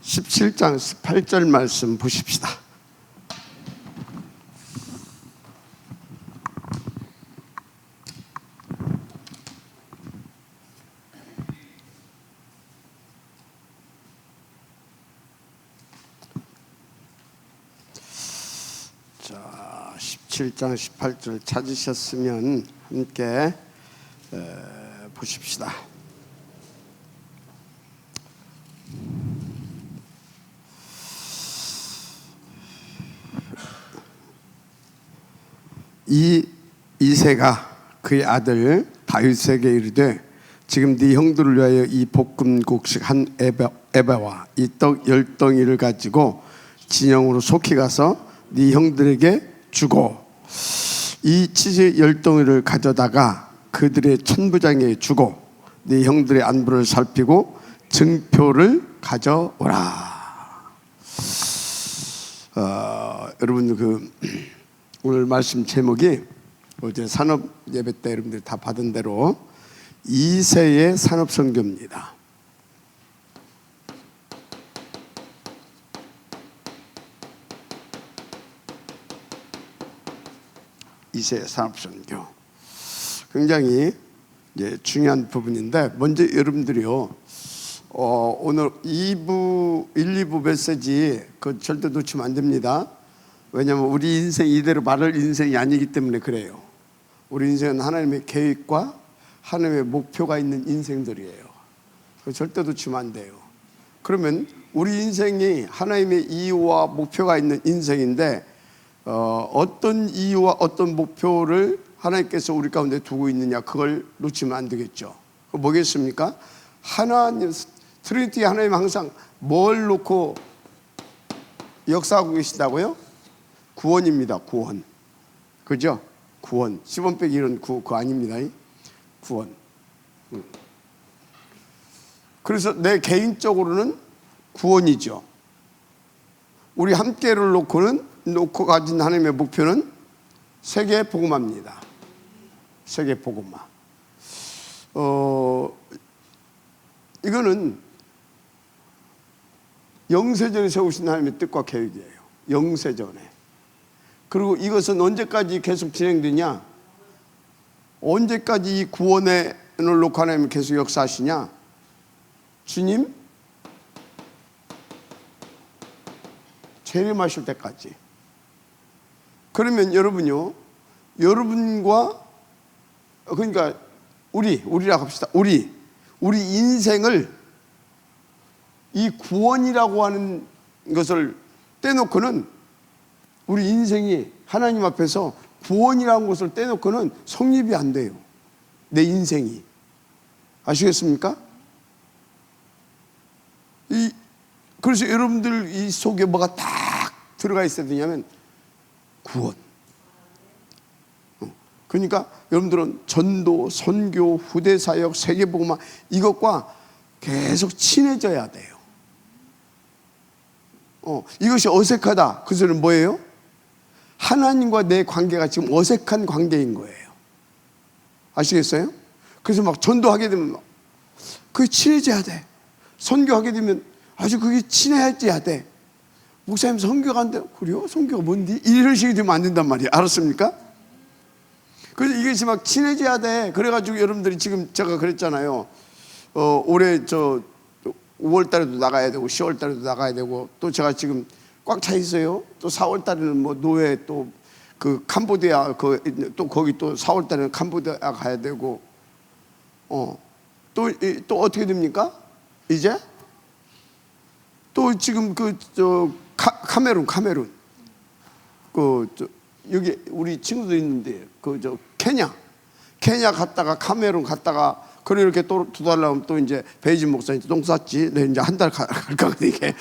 17장 18절 말씀 보십시다. 자, 17장 18절 찾으셨으면 함께 보십시다. 이새가 그의 아들 다윗에게 이르되 지금 네 형들을 위하여 이 볶음국식 한 에바와 이 떡 10덩이를 가지고 진영으로 속히 가서 네 형들에게 주고 이 치즈 10덩이를 가져다가 그들의 천부장에게 주고 네 형들의 안부를 살피고 증표를 가져오라. 여러분 오늘 말씀 제목이 어제 산업 예배 때 여러분들이 다 받은 대로 이새의 산업 선교입니다. 이새의 산업 선교 굉장히 중요한 부분인데 먼저 여러분들이요 오늘 2부 1, 2부 메시지 절대 놓치면 안 됩니다. 왜냐하면 우리 인생 이대로 말할 인생이 아니기 때문에 그래요. 우리 인생은 하나님의 계획과 하나님의 목표가 있는 인생들이에요. 절대 놓치면 안 돼요. 그러면 우리 인생이 하나님의 이유와 목표가 있는 인생인데 어떤 이유와 어떤 목표를 하나님께서 우리 가운데 두고 있느냐 그걸 놓치면 안 되겠죠. 뭐겠습니까? 하나님 트리니티 하나님 항상 뭘 놓고 역사하고 계시다고요? 구원입니다. 구원. 그죠? 구원. 10원 빼기 1은 그거 아닙니다. 구원. 그래서 내 개인적으로는 구원이죠. 우리 함께를 놓고 가진 하나님의 목표는 세계 복음화입니다. 세계 복음화. 이거는 영세전에 세우신 하나님의 뜻과 계획이에요. 영세전에. 그리고 이것은 언제까지 계속 진행되냐? 언제까지 이 구원을 놓고 하나님이 계속 역사하시냐? 주님 재림하실 때까지. 그러면 여러분요, 여러분과 그러니까 우리라고 합시다. 우리 인생을 이 구원이라고 하는 것을 떼놓고는 우리 인생이 하나님 앞에서 구원이라는 것을 떼놓고는 성립이 안 돼요. 내 인생이. 아시겠습니까? 그래서 여러분들 이 속에 뭐가 딱 들어가 있어야 되냐면 구원. 그러니까 여러분들은 전도, 선교, 후대사역, 세계복음화 이것과 계속 친해져야 돼요. 이것이 어색하다. 그 소리는 뭐예요? 하나님과 내 관계가 지금 어색한 관계인 거예요. 아시겠어요? 그래서 막 전도하게 되면 그게 친해져야 돼. 선교하게 되면 아주 그게 친해져야 돼. 목사님 선교가 안 돼. 그래요? 선교가 뭔데? 이런 식이 되면 안 된단 말이에요. 알았습니까? 그래서 이게 막 친해져야 돼. 그래가지고 여러분들이 지금 제가 그랬잖아요. 올해 5월 달에도 나가야 되고 10월 달에도 나가야 되고 또 제가 지금 꽉 차 있어요. 또 4월 달에는 뭐 노예 또 그 캄보디아 또 거기 또 4월 달에는 캄보디아 가야 되고 또 어떻게 됩니까? 이제 또 지금 카메룬 여기 우리 친구들 있는데 케냐 갔다가 카메룬 갔다가 그래 이렇게 또 2달 나오면 또 이제 베이진 목사님 똥 쌌지. 내 이제 한 달 갈까 이게.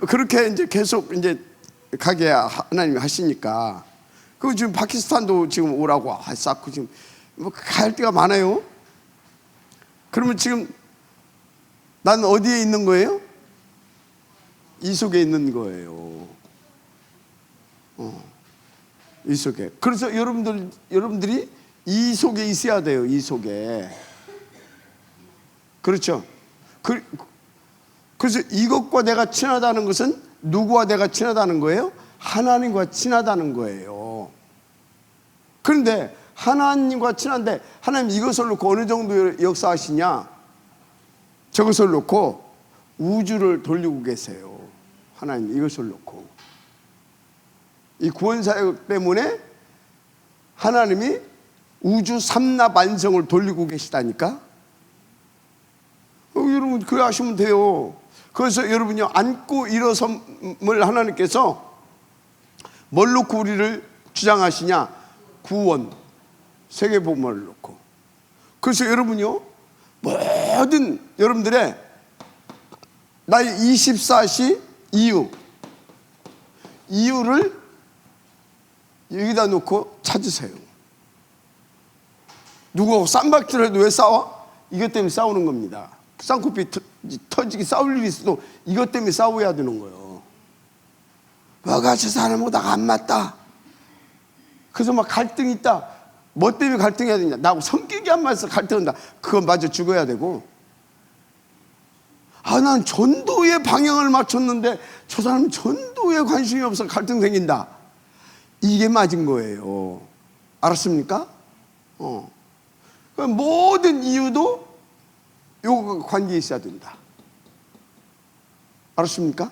그렇게 이제 계속 이제 가게 하나님이 하시니까. 그 지금 파키스탄도 지금 오라고 쌓고 지금 뭐 갈 데가 많아요. 그러면 지금 난 어디에 있는 거예요? 이 속에 있는 거예요. 이 속에. 그래서 여러분들이 이 속에 있어야 돼요. 이 속에. 그렇죠? 그래서 이것과 내가 친하다는 것은 누구와 내가 친하다는 거예요? 하나님과 친하다는 거예요. 그런데 하나님과 친한데 하나님 이것을 놓고 어느 정도 역사하시냐? 저것을 놓고 우주를 돌리고 계세요. 하나님 이것을 놓고. 이 구원사역 때문에 하나님이 우주 삼라 만성을 돌리고 계시다니까. 여러분 그래 하시면 돼요. 그래서 여러분요 안고 일어섬을 하나님께서 뭘 놓고 우리를 주장하시냐? 구원, 세계복음을 놓고. 그래서 여러분요 모든 여러분들의 나의 24시 이유를 여기다 놓고 찾으세요. 누구하고 쌈박질을 해도 왜 싸워? 이것 때문에 싸우는 겁니다. 쌍코피 터지게 싸울 일이 있어도 이것 때문에 싸워야 되는 거예요. 뭐가 저 사람보다 안 맞다. 그래서 막 갈등이 있다. 뭐 때문에 갈등해야 되냐? 나하고 성격이 안 맞아서 갈등한다. 그건 맞아 죽어야 되고. 난 전도에 방향을 맞췄는데 저 사람은 전도에 관심이 없어서 갈등 생긴다. 이게 맞은 거예요. 알았습니까? 모든 이유도 요거 관계에 있어야 된다. 알았습니까?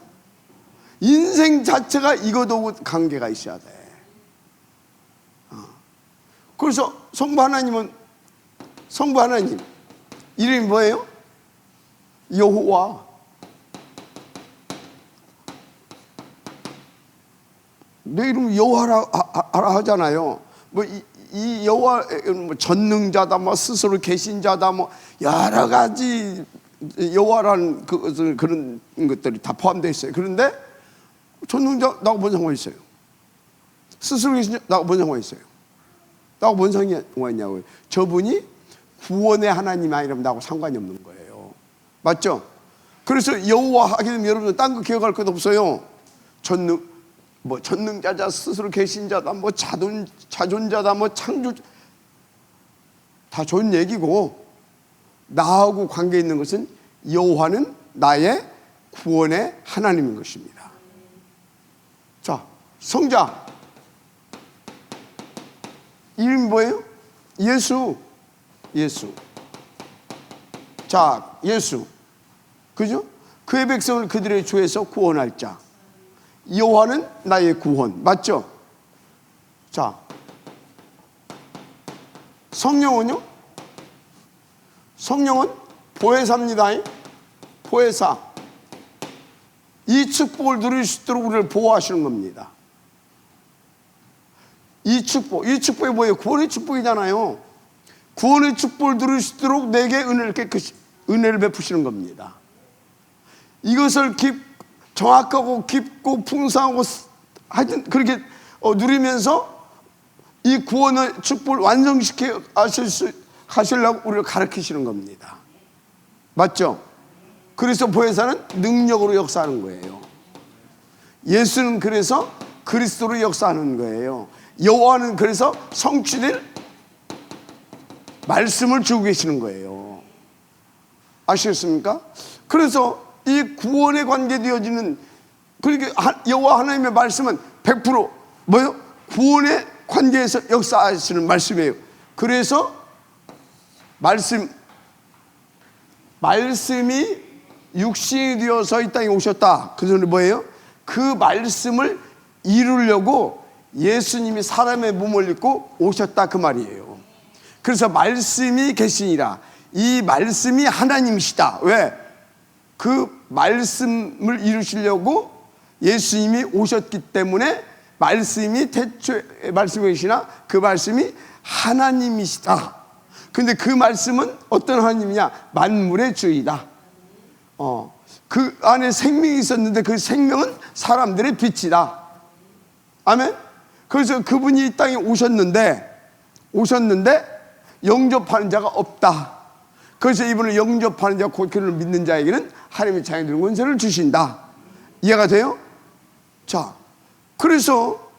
인생 자체가 이거도 관계가 있어야 돼. 그래서 성부 하나님 이름이 뭐예요? 여호와. 내 이름 여호와라 하잖아요. 이 여호와 전능자다, 스스로 계신 자다, 여러 가지 여호와라는 그런 것들이 다 포함되어 있어요. 그런데 전능자 나하고 뭔 상관이 있어요? 스스로 계신 자 나하고 뭔 상관이 있어요? 나하고 뭔 상관이 있냐고요? 저분이 구원의 하나님 아니라면 나하고 상관이 없는 거예요. 맞죠? 그래서 여호와 하게 되면 여러분 딴 거 기억할 것 없어요. 전능자자, 스스로 계신 자다, 자존자다, 창조, 다 좋은 얘기고, 나하고 관계 있는 것은 여호와는 나의 구원의 하나님인 것입니다. 자, 성자 이름이 뭐예요? 예수. 자, 예수, 그죠? 그의 백성을 그들의 죄에서 구원할 자. 여호와는 나의 구원. 맞죠? 자, 성령은요? 성령은 보혜사입니다. 보혜사. 이 축복을 누릴 수 있도록 우리를 보호하시는 겁니다. 이 축복이 뭐예요? 구원의 축복이잖아요. 구원의 축복을 누릴 수 있도록 내게 은혜를 베푸시는 겁니다. 이것을 정확하고 깊고 풍성하고 하여튼 그렇게 누리면서 이 구원의 축복을 완성시켜 하시려고 우리를 가르치시는 겁니다. 맞죠? 그래서 보혜사는 능력으로 역사하는 거예요. 예수는 그래서 그리스도로 역사하는 거예요. 여호와는 그래서 성취될 말씀을 주고 계시는 거예요. 아시겠습니까? 그래서 이 구원에 관계되어지는, 그러니까 여호와 하나님의 말씀은 100% 뭐요? 구원에 관계해서 역사하시는 말씀이에요. 그래서 말씀이 육신이 되어서 이 땅에 오셨다. 그 소리 뭐예요? 그 말씀을 이루려고 예수님이 사람의 몸을 입고 오셨다, 그 말이에요. 그래서 말씀이 계시니라. 이 말씀이 하나님이시다. 왜? 그 말씀을 이루시려고 예수님이 오셨기 때문에 말씀이 태초에 말씀이시나 그 말씀이 하나님이시다. 근데 그 말씀은 어떤 하나님이냐? 만물의 주이다. 그 안에 생명이 있었는데 그 생명은 사람들의 빛이다. 아멘. 그래서 그분이 이 땅에 오셨는데 영접하는 자가 없다. 그래서 이분을 영접하는 자, 곧 그를 믿는 자에게는 하나님의 자녀들의 권세를 주신다. 이해가 돼요? 자, 그래서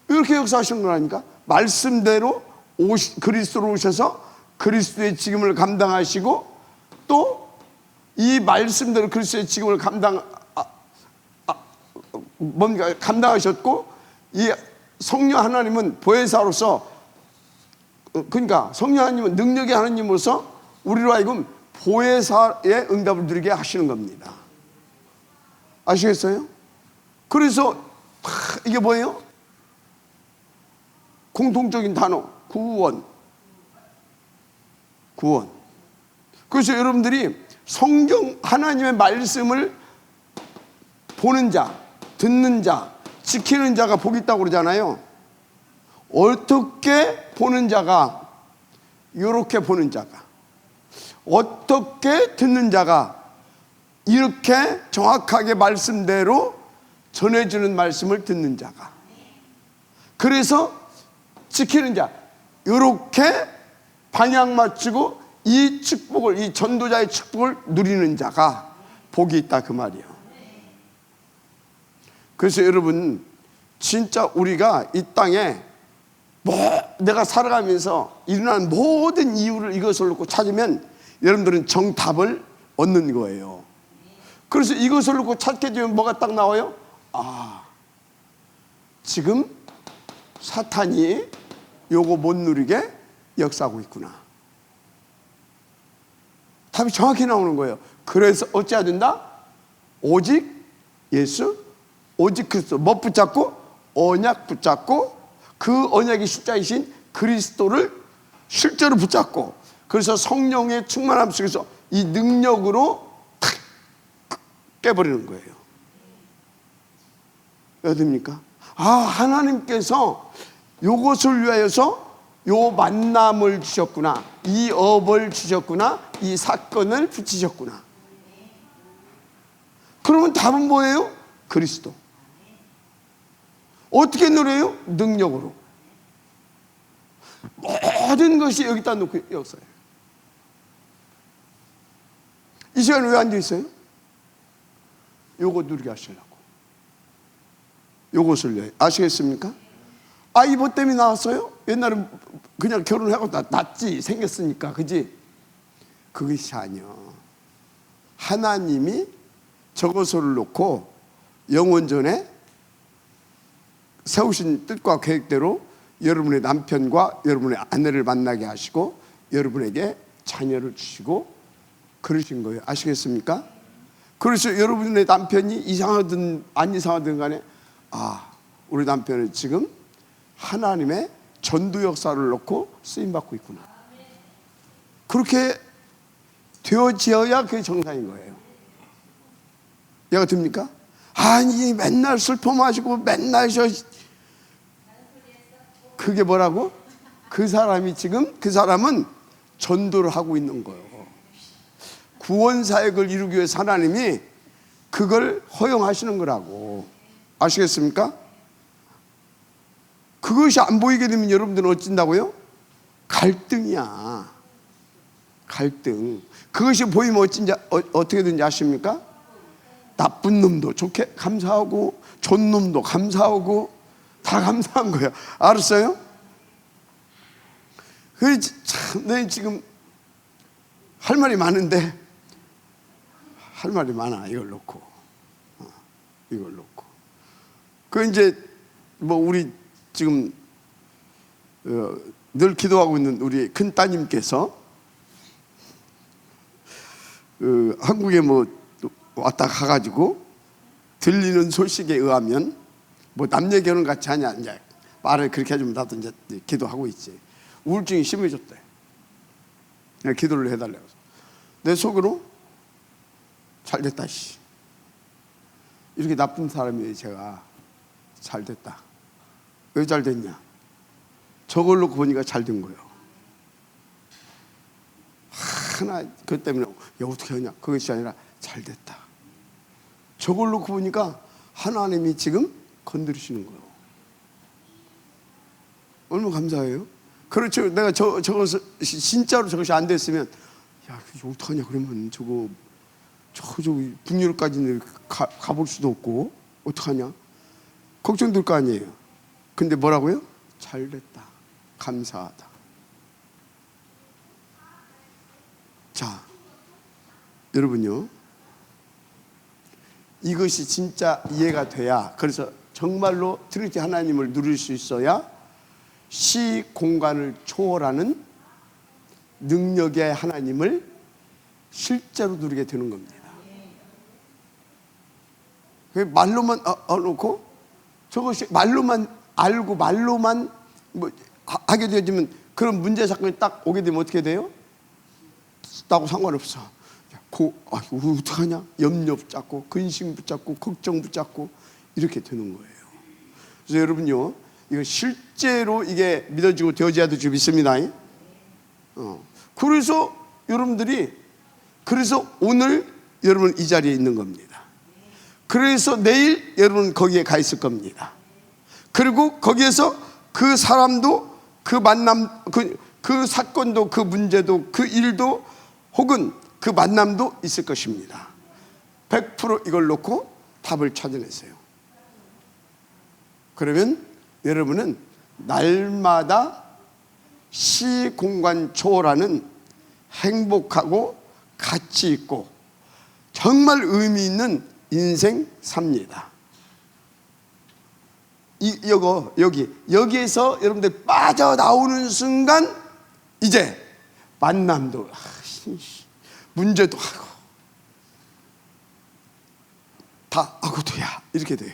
이렇게 역사하시는 거라니까. 말씀대로 그리스도로 오셔서 그리스도의 직임을 감당하시고 또 이 말씀대로 그리스도의 직임을 감당하셨고 이 성령 하나님은 보혜사로서, 그러니까 성령 하나님은 능력의 하나님으로서 우리로 하여금 보혜사의 응답을 누리게 하시는 겁니다. 아시겠어요? 그래서 이게 뭐예요? 공통적인 단어, 구원. 그래서 여러분들이 성경 하나님의 말씀을 보는 자, 듣는 자, 지키는 자가 복이 있다고 그러잖아요. 어떻게 보는 자가, 이렇게 보는 자가, 어떻게 듣는 자가 이렇게 정확하게 말씀대로 전해주는 말씀을 듣는 자가, 그래서 지키는 자, 이렇게 방향 맞추고 이 축복을, 이 전도자의 축복을 누리는 자가 복이 있다, 그 말이에요. 그래서 여러분, 진짜 우리가 이 땅에 내가 살아가면서 일어나는 모든 이유를 이것을 놓고 찾으면 여러분들은 정답을 얻는 거예요. 그래서 이것을 놓고 찾게 되면 뭐가 딱 나와요? 지금 사탄이 요거 못 누리게 역사하고 있구나. 답이 정확히 나오는 거예요. 그래서 어찌해야 된다? 오직 예수, 오직 그리스도. 뭐 붙잡고? 언약 붙잡고, 그 언약이 십자이신 그리스도를 실제로 붙잡고, 그래서 성령의 충만함 속에서 이 능력으로 탁 깨버리는 거예요. 왜 됩니까? 하나님께서 요것을 위하여서 요 만남을 주셨구나, 이 업을 주셨구나, 이 사건을 붙이셨구나. 그러면 답은 뭐예요? 그리스도. 어떻게 누려요? 능력으로. 모든 것이 여기다 놓고 역사해요. 이 시간에 왜 앉아 있어요? 요거 누리게 하시려고. 요것을 위해. 아시겠습니까? 이것 때문에 나왔어요? 옛날에 그냥 결혼하고 낫지, 생겼으니까, 그지? 그것이 아니요. 하나님이 저것을 놓고 영원전에 세우신 뜻과 계획대로 여러분의 남편과 여러분의 아내를 만나게 하시고 여러분에게 자녀를 주시고 그러신 거예요. 아시겠습니까? 그래서 여러분의 남편이 이상하든 안 이상하든 간에 우리 남편은 지금 하나님의 전도 역사를 놓고 쓰임받고 있구나. 그렇게 되어져야 그게 정상인 거예요. 이해가 됩니까? 아니 맨날 술 퍼마시고 맨날 그게 뭐라고? 그 사람은 전도를 하고 있는 거예요. 구원 사역을 이루기 위해서 하나님이 그걸 허용하시는 거라고. 아시겠습니까? 그것이 안 보이게 되면 여러분들은 어쩐다고요? 갈등이야. 갈등. 그것이 보이면 어떻게 되는지 아십니까? 나쁜 놈도 좋게 감사하고 좋은 놈도 감사하고 다 감사한 거야. 알았어요? 참, 내 지금 할 말이 많은데 할 말이 많아. 이걸 놓고 이제 뭐 우리 지금 늘 기도하고 있는 우리 큰 따님께서 한국에 뭐 왔다 가가지고 들리는 소식에 의하면 뭐 남녀 결혼 같이 하냐, 이제 말을 그렇게 해주면 나도 이제 기도하고 있지. 우울증이 심해졌대. 그냥 기도를 해달라고. 내 속으로 잘 됐다, 씨. 이렇게 나쁜 사람이 제가 잘 됐다. 왜 잘 됐냐? 저걸 놓고 보니까 잘 된 거예요. 그것 때문에 어떻게 하냐? 그것이 아니라 잘 됐다. 저걸 놓고 보니까 하나님이 지금 건드리시는 거예요. 얼마나 감사해요? 그렇죠. 내가 저것을 진짜로 저것이 안 됐으면 그게 어떡하냐 그러면 저기 북유럽까지는 가볼 수도 없고 어떡하냐 걱정될 거 아니에요. 근데 뭐라고요? 잘 됐다. 감사하다. 자, 여러분요, 이것이 진짜 이해가 돼야, 그래서 정말로 트리니티 하나님을 누릴 수 있어야 시 공간을 초월하는 능력의 하나님을 실제로 누리게 되는 겁니다. 말로만 놓고 저것이 말로만 알고 말로만 뭐 하게 되지만 그런 문제 사건이 딱 오게 되면 어떻게 돼요? 나하고 상관없어. 이거 어떡하냐? 염려 붙잡고 근심 붙잡고 걱정 붙잡고 이렇게 되는 거예요. 그래서 여러분요, 이거 실제로 이게 믿어지고 되어져야 될 줄 믿습니다. 그래서 여러분들이, 그래서 오늘 여러분 이 자리에 있는 겁니다. 그래서 내일 여러분 거기에 가 있을 겁니다. 그리고 거기에서 그 사람도 그 만남, 그 사건도 그 문제도 그 일도 혹은 그 만남도 있을 것입니다. 100% 이걸 놓고 답을 찾아내세요. 그러면 여러분은 날마다 시공간 초월하는 행복하고 가치 있고 정말 의미 있는 인생 삽니다. 여기에서 여러분들 빠져나오는 순간 이제 만남도 문제도 하고 다 돼야 이렇게 돼요.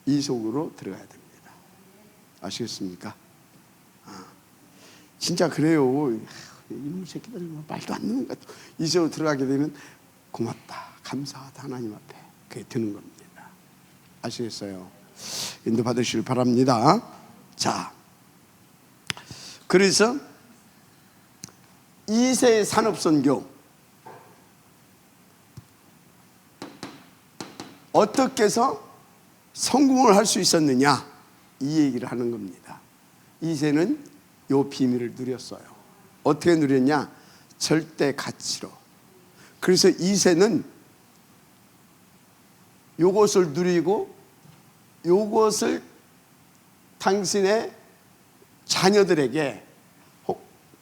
이 속으로 들어가야 됩니다. 아시겠습니까? 진짜 그래요. 이놈 새끼들 말도 안 듣는 것 같아. 이 속으로 들어가게 되면 고맙다, 감사하다 하나님 앞에 그게 드는 겁니다. 아시겠어요? 인도 받으시길 바랍니다. 자, 그래서 2세 산업선교 어떻게 해서 성공을 할 수 있었느냐, 이 얘기를 하는 겁니다. 2세는 요 비밀을 누렸어요. 어떻게 누렸냐? 절대 가치로. 그래서 2세는 요것을 누리고 요것을 당신의 자녀들에게,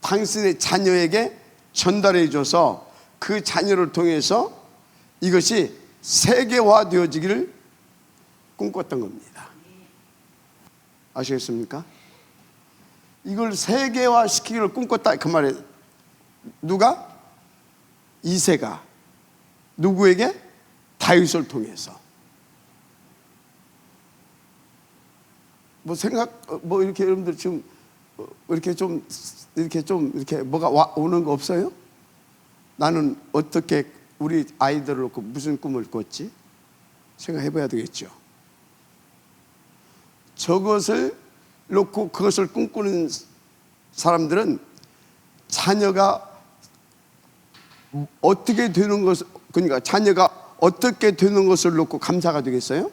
당신의 자녀에게 전달해 줘서 그 자녀를 통해서 이것이 세계화되어지기를 꿈꿨던 겁니다. 아시겠습니까? 이걸 세계화시키기를 꿈꿨다 그 말이에요. 누가? 2세가 누구에게? 다윗을 통해서. 이렇게 여러분들 지금 이렇게 뭐가 오는 거 없어요? 나는 어떻게 우리 아이들을 놓고 무슨 꿈을 꿨지? 생각해 봐야 되겠죠. 저것을 놓고 그것을 꿈꾸는 사람들은 자녀가 어떻게 되는 것을, 그러니까 자녀가 어떻게 되는 것을 놓고 감사가 되겠어요?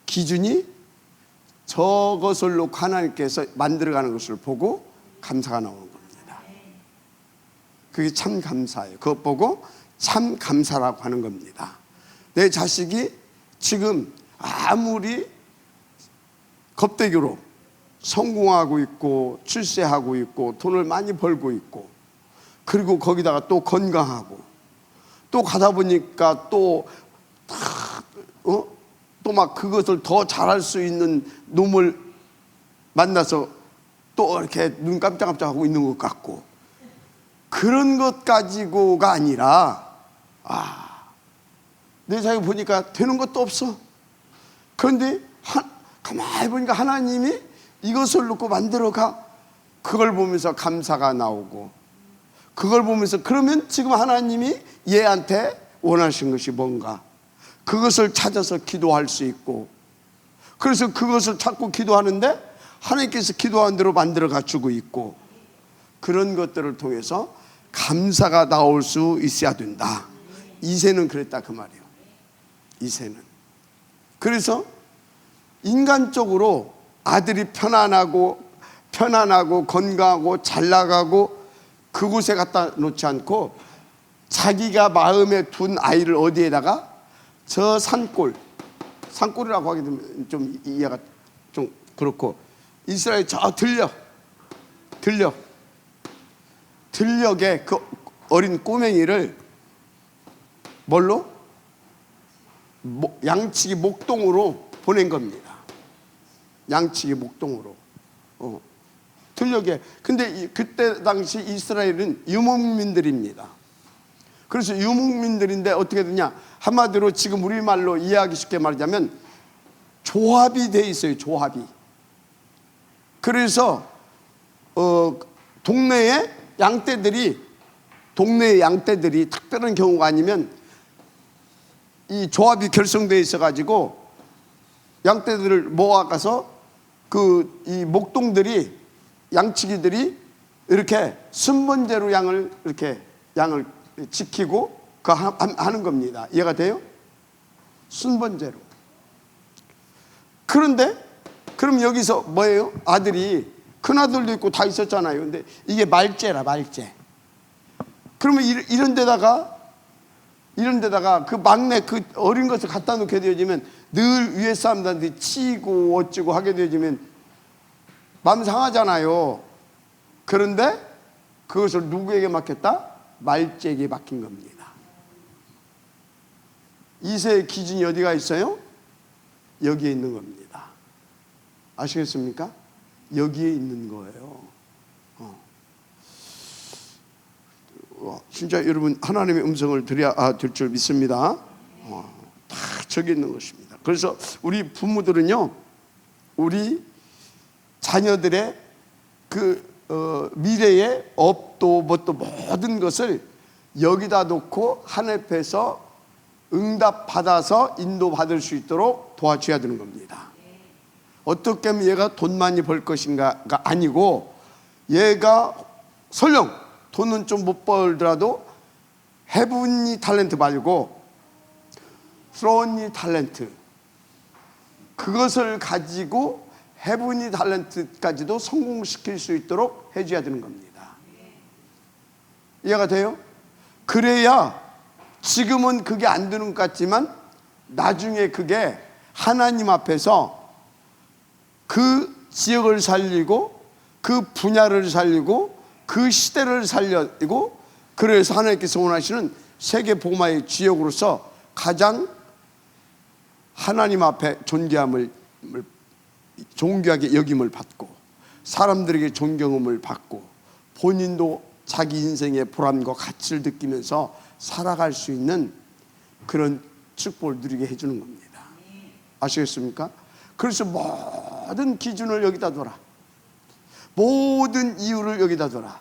기준이 저것을 놓고 하나님께서 만들어가는 것을 보고 감사가 나오는 겁니다. 그게 참 감사예요. 그것 보고 참 감사라고 하는 겁니다. 내 자식이 지금 아무리 겁대기로 성공하고 있고 출세하고 있고 돈을 많이 벌고 있고 그리고 거기다가 또 건강하고 또 가다 보니까 또 막 그것을 더 잘할 수 있는 놈을 만나서 또 이렇게 눈 깜짝깜짝하고 있는 것 같고, 그런 것 가지고가 아니라 내 자기 보니까 되는 것도 없어. 그런데 가만히 보니까 하나님이 이것을 놓고 만들어가. 그걸 보면서 감사가 나오고, 그걸 보면서 그러면 지금 하나님이 얘한테 원하신 것이 뭔가, 그것을 찾아서 기도할 수 있고, 그래서 그것을 찾고 기도하는데 하나님께서 기도한 대로 만들어 갖추고 있고, 그런 것들을 통해서 감사가 나올 수 있어야 된다. 2세는 그랬다 그 말이에요. 2세는. 그래서 인간적으로 아들이 편안하고 건강하고 잘 나가고 그곳에 갖다 놓지 않고 자기가 마음에 둔 아이를 어디에다가 저 산골이라고 하게 되면 좀 이해가 좀 그렇고 이스라엘 저 들녘에 그 어린 꼬맹이를 뭘로? 양치기 목동으로 보낸 겁니다. 양치기 목동으로. 들녘에. 근데 그때 당시 이스라엘은 유목민들입니다. 그래서 유목민들인데 어떻게 되냐? 한마디로 지금 우리말로 이해하기 쉽게 말하자면 조합이 돼 있어요. 조합이. 그래서 동네의 양떼들이 특별한 경우가 아니면 이 조합이 결성되어 있어 가지고 양떼들을 모아가서 이 목동들이 양치기들이 이렇게 순번제로 양을 지키고 하는 겁니다. 이해가 돼요? 순번제로. 그런데 그럼 여기서 뭐예요? 아들이 큰아들도 있고 다 있었잖아요. 근데 이게 말제라, 말제. 그러면 이런 데다가 그 막내 그 어린 것을 갖다 놓게 되어지면 늘 위에 사람들한테 치고 어찌고 하게 되어지면 마음 상하잖아요. 그런데 그것을 누구에게 맡겼다? 말제에게 맡긴 겁니다. 이세의 기준이 어디가 있어요? 여기에 있는 겁니다. 아시겠습니까? 여기에 있는 거예요. 진짜 여러분 하나님의 음성을 들어야 될 줄 믿습니다. 다 저기 있는 것입니다. 그래서 우리 부모들은요, 우리 자녀들의 미래의 업도 뭣도 모든 것을 여기다 놓고 하늘에서 응답 받아서 인도 받을 수 있도록 도와줘야 되는 겁니다. 어떻게 하면 얘가 돈 많이 벌 것인가가 아니고, 얘가 설령 돈은 좀 못 벌더라도 헤븐리 탤런트 말고 스론리 탤런트, 그것을 가지고 헤븐리 탤런트까지도 성공시킬 수 있도록 해줘야 되는 겁니다. 이해가 돼요? 그래야 지금은 그게 안 되는 것 같지만 나중에 그게 하나님 앞에서 그 지역을 살리고 그 분야를 살리고 그 시대를 살리고, 그래서 하나님께서 원하시는 세계 복음화의 지역으로서 가장 하나님 앞에 존귀하게 여김을 받고 사람들에게 존경함을 받고 본인도 자기 인생의 보람과 가치를 느끼면서 살아갈 수 있는 그런 축복을 누리게 해주는 겁니다. 아시겠습니까? 그래서 모든 기준을 여기다 둬라. 모든 이유를 여기다 둬라.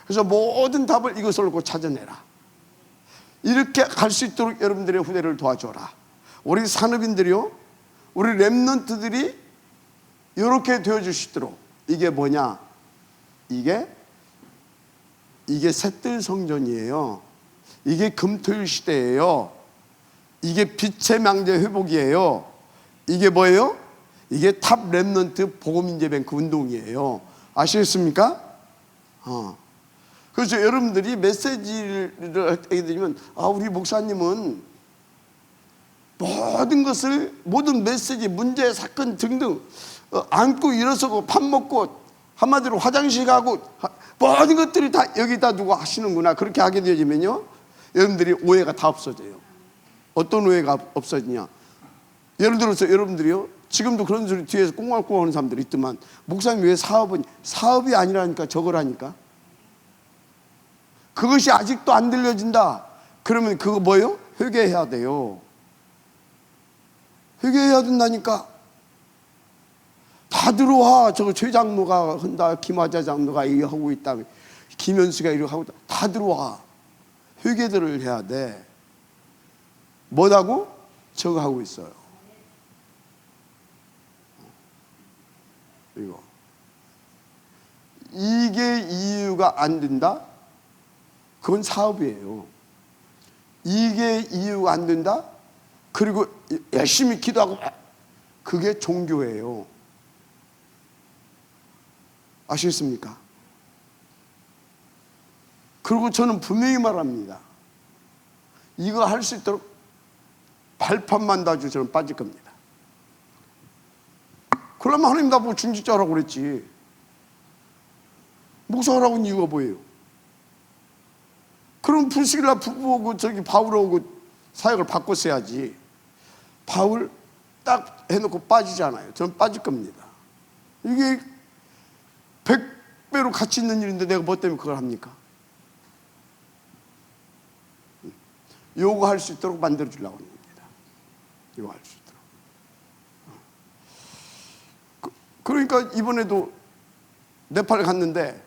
그래서 모든 답을 이것을 놓고 찾아내라. 이렇게 갈 수 있도록 여러분들의 후대를 도와줘라. 우리 산업인들이요, 우리 렘넌트들이 이렇게 되어주시도록. 이게 뭐냐? 이게 셋들 성전이에요. 이게 금토일 시대예요. 이게 빛의 망대 회복이에요. 이게 뭐예요? 이게 탑 렘넌트 복음인재뱅크 운동이에요. 아시겠습니까? 그래서 여러분들이 메시지를 하게 되면, 우리 목사님은 모든 메시지, 문제, 사건 등등 앉고 일어서고 밥 먹고 한마디로 화장실 가고 모든 것들이 다 여기다 두고 하시는구나. 그렇게 하게 되어지면요, 여러분들이 오해가 다 없어져요. 어떤 오해가 없어지냐? 예를 들어서 여러분들이요, 지금도 그런 소리 뒤에서 꽁꽁꽁 하는 사람들이 있더만, 목사님 왜 사업이 아니라니까 저거라니까? 그것이 아직도 안 들려진다. 그러면 그거 뭐예요? 회개해야 돼요. 회개해야 된다니까. 다 들어와. 저거 최 장로가 한다, 김하자 장로가 이거 하고 있다, 김현수가 이렇게 하고 있다, 다 들어와. 회개들을 해야 돼. 뭐라고? 저거 하고 있어요. 이게 이유가 안 된다? 그건 사업이에요. 이게 이유가 안 된다? 그리고 열심히 기도하고, 그게 종교예요. 아시겠습니까? 그리고 저는 분명히 말합니다. 이거 할 수 있도록 발판만 놔주면 저는 빠질 겁니다. 그러면 하나님 나보고 중직자라고 그랬지. 목사라고 하는 이유가 뭐예요? 그럼 불시길라 부부하고 저기 바울하고 사역을 바꿨어야지. 바울 딱 해놓고 빠지잖아요. 저는 빠질 겁니다. 이게 100배로 가치 있는 일인데 내가 뭐 때문에 그걸 합니까? 요구할 수 있도록 만들어주려고 하는 겁니다. 요구할 수 있도록. 그러니까 이번에도 네팔에 갔는데